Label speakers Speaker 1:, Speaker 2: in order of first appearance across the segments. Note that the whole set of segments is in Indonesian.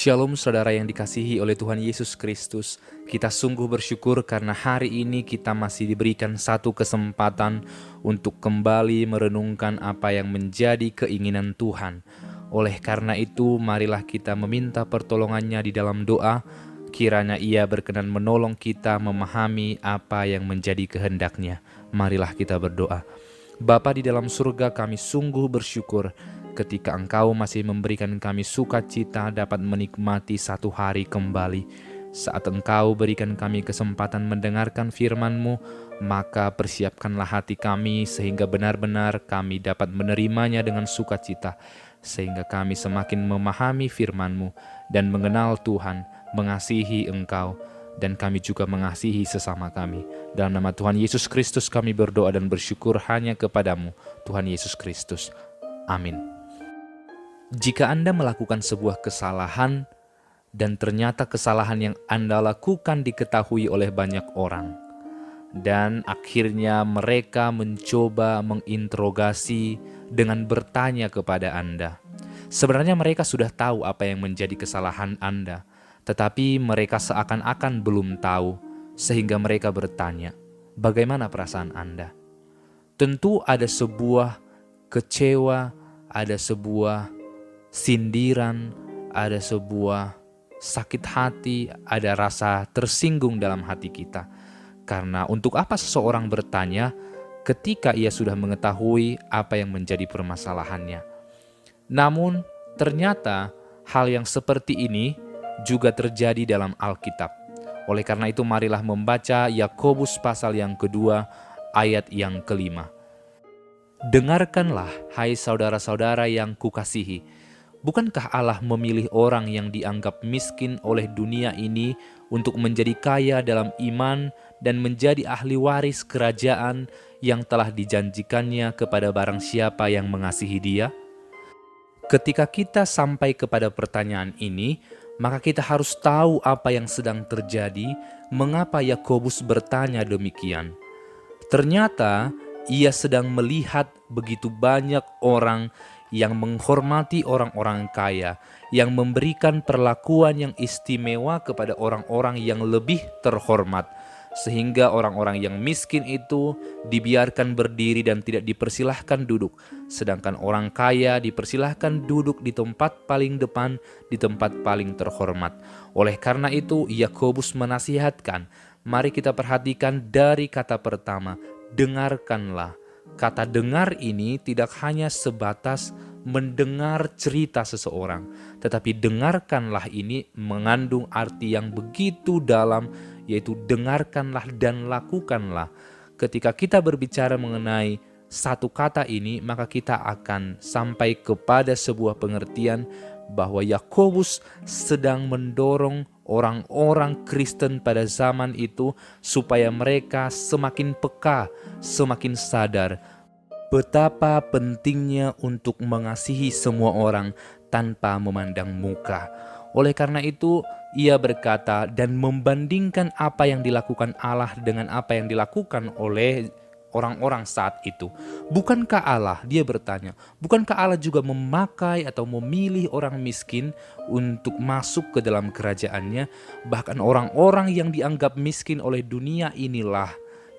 Speaker 1: Shalom saudara yang dikasihi oleh Tuhan Yesus Kristus. Kita sungguh bersyukur karena hari ini kita masih diberikan satu kesempatan untuk kembali merenungkan apa yang menjadi keinginan Tuhan. Oleh karena itu, marilah kita meminta pertolongannya di dalam doa. Kiranya Ia berkenan menolong kita memahami apa yang menjadi kehendak-Nya. Marilah kita berdoa. Bapa di dalam surga, kami sungguh bersyukur ketika Engkau masih memberikan kami sukacita dapat menikmati satu hari kembali. Saat Engkau berikan kami kesempatan mendengarkan firman-Mu, maka persiapkanlah hati kami sehingga benar-benar kami dapat menerimanya dengan sukacita, sehingga kami semakin memahami firman-Mu dan mengenal Tuhan, mengasihi Engkau, dan kami juga mengasihi sesama kami. Dalam nama Tuhan Yesus Kristus kami berdoa dan bersyukur hanya kepadamu, Tuhan Yesus Kristus. Amin. Jika Anda melakukan sebuah kesalahan dan ternyata kesalahan yang Anda lakukan diketahui oleh banyak orang, dan akhirnya mereka mencoba menginterogasi dengan bertanya kepada Anda. Sebenarnya mereka sudah tahu apa yang menjadi kesalahan Anda, tetapi mereka seakan-akan belum tahu, sehingga mereka bertanya, bagaimana perasaan Anda? Tentu ada sebuah kecewa, ada sebuah sindiran, ada sebuah sakit hati, ada rasa tersinggung dalam hati kita. Karena untuk apa seseorang bertanya ketika ia sudah mengetahui apa yang menjadi permasalahannya? Namun ternyata hal yang seperti ini juga terjadi dalam Alkitab. Oleh karena itu marilah membaca Yakobus pasal yang kedua ayat yang kelima. Dengarkanlah hai saudara-saudara yang kukasihi. Bukankah Allah memilih orang yang dianggap miskin oleh dunia ini untuk menjadi kaya dalam iman dan menjadi ahli waris kerajaan yang telah dijanjikannya kepada barang siapa yang mengasihi Dia? Ketika kita sampai kepada pertanyaan ini, maka kita harus tahu apa yang sedang terjadi, mengapa Yakobus bertanya demikian. Ternyata ia sedang melihat begitu banyak orang yang menghormati orang-orang kaya, yang memberikan perlakuan yang istimewa kepada orang-orang yang lebih terhormat, sehingga orang-orang yang miskin itu dibiarkan berdiri dan tidak dipersilahkan duduk, sedangkan orang kaya dipersilahkan duduk di tempat paling depan, di tempat paling terhormat. Oleh karena itu, Yakobus menasihatkan, mari kita perhatikan dari kata pertama, dengarkanlah. Kata dengar ini tidak hanya sebatas mendengar cerita seseorang, tetapi dengarkanlah ini mengandung arti yang begitu dalam, yaitu dengarkanlah dan lakukanlah. Ketika kita berbicara mengenai satu kata ini, maka kita akan sampai kepada sebuah pengertian bahwa Yakobus sedang mendorong orang-orang Kristen pada zaman itu supaya mereka semakin peka, semakin sadar betapa pentingnya untuk mengasihi semua orang tanpa memandang muka. Oleh karena itu, ia berkata dan membandingkan apa yang dilakukan Allah dengan apa yang dilakukan oleh orang-orang saat itu. Bukankah Allah, dia bertanya, bukankah Allah juga memakai atau memilih orang miskin untuk masuk ke dalam kerajaannya? Bahkan orang-orang yang dianggap miskin oleh dunia inilah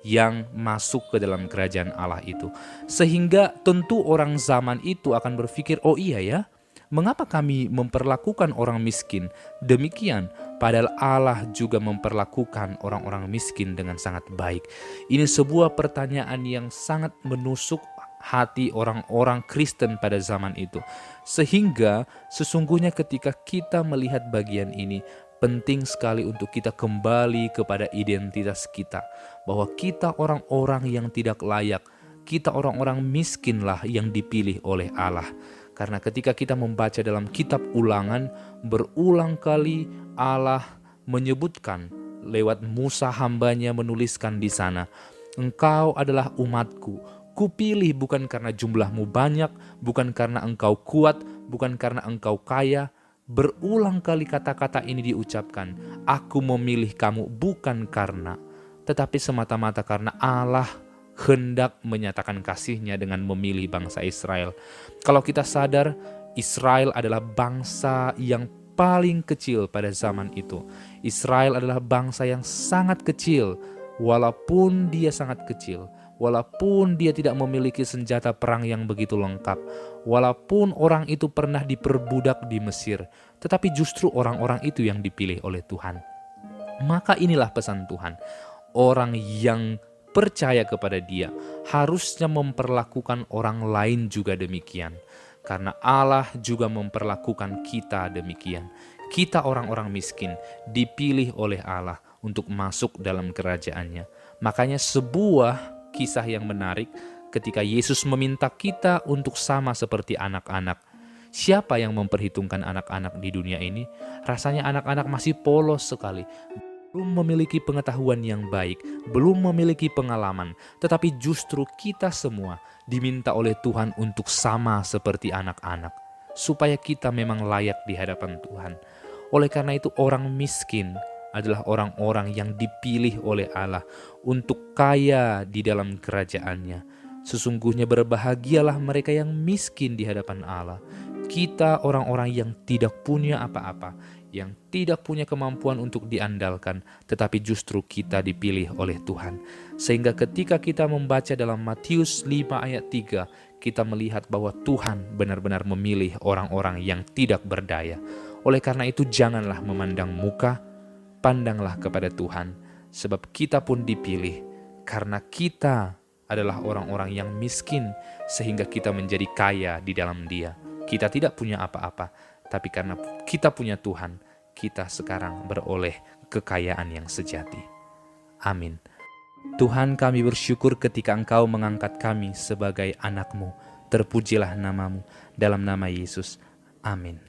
Speaker 1: yang masuk ke dalam kerajaan Allah itu. Sehingga tentu orang zaman itu akan berpikir, oh iya ya, mengapa kami memperlakukan orang miskin demikian? Padahal Allah juga memperlakukan orang-orang miskin dengan sangat baik. Ini sebuah pertanyaan yang sangat menusuk hati orang-orang Kristen pada zaman itu. Sehingga sesungguhnya ketika kita melihat bagian ini, penting sekali untuk kita kembali kepada identitas kita. Bahwa kita orang-orang yang tidak layak, kita orang-orang miskinlah yang dipilih oleh Allah. Karena ketika kita membaca dalam kitab Ulangan, berulang kali Allah menyebutkan lewat Musa hambanya menuliskan di sana, engkau adalah umatku, kupilih bukan karena jumlahmu banyak, bukan karena engkau kuat, bukan karena engkau kaya. Berulang kali kata-kata ini diucapkan, aku memilih kamu bukan karena, tetapi semata-mata karena Allah hendak menyatakan kasih-Nya dengan memilih bangsa Israel. Kalau kita sadar, Israel adalah bangsa yang paling kecil pada zaman itu. Israel adalah bangsa yang sangat kecil. Walaupun dia sangat kecil, walaupun dia tidak memiliki senjata perang yang begitu lengkap, walaupun orang itu pernah diperbudak di Mesir, tetapi justru orang-orang itu yang dipilih oleh Tuhan. Maka inilah pesan Tuhan. Orang yang percaya kepada Dia harusnya memperlakukan orang lain juga demikian. Karena Allah juga memperlakukan kita demikian. Kita orang-orang miskin dipilih oleh Allah untuk masuk dalam kerajaannya. Makanya sebuah kisah yang menarik ketika Yesus meminta kita untuk sama seperti anak-anak. Siapa yang memperhitungkan anak-anak di dunia ini? Rasanya anak-anak masih polos sekali. Belum memiliki pengetahuan yang baik, belum memiliki pengalaman, tetapi justru kita semua diminta oleh Tuhan untuk sama seperti anak-anak, supaya kita memang layak di hadapan Tuhan. Oleh karena itu, orang miskin adalah orang-orang yang dipilih oleh Allah untuk kaya di dalam kerajaannya. Sesungguhnya berbahagialah mereka yang miskin di hadapan Allah. Kita orang-orang yang tidak punya apa-apa, yang tidak punya kemampuan untuk diandalkan, tetapi justru kita dipilih oleh Tuhan. Sehingga ketika kita membaca dalam Matius 5 ayat 3, kita melihat bahwa Tuhan benar-benar memilih orang-orang yang tidak berdaya. Oleh karena itu janganlah memandang muka, pandanglah kepada Tuhan, sebab kita pun dipilih karena kita adalah orang-orang yang miskin, sehingga kita menjadi kaya di dalam Dia. Kita tidak punya apa-apa, tapi karena kita punya Tuhan, kita sekarang beroleh kekayaan yang sejati. Amin. Tuhan, kami bersyukur ketika Engkau mengangkat kami sebagai anak-Mu. Terpujilah nama-Mu, dalam nama Yesus. Amin.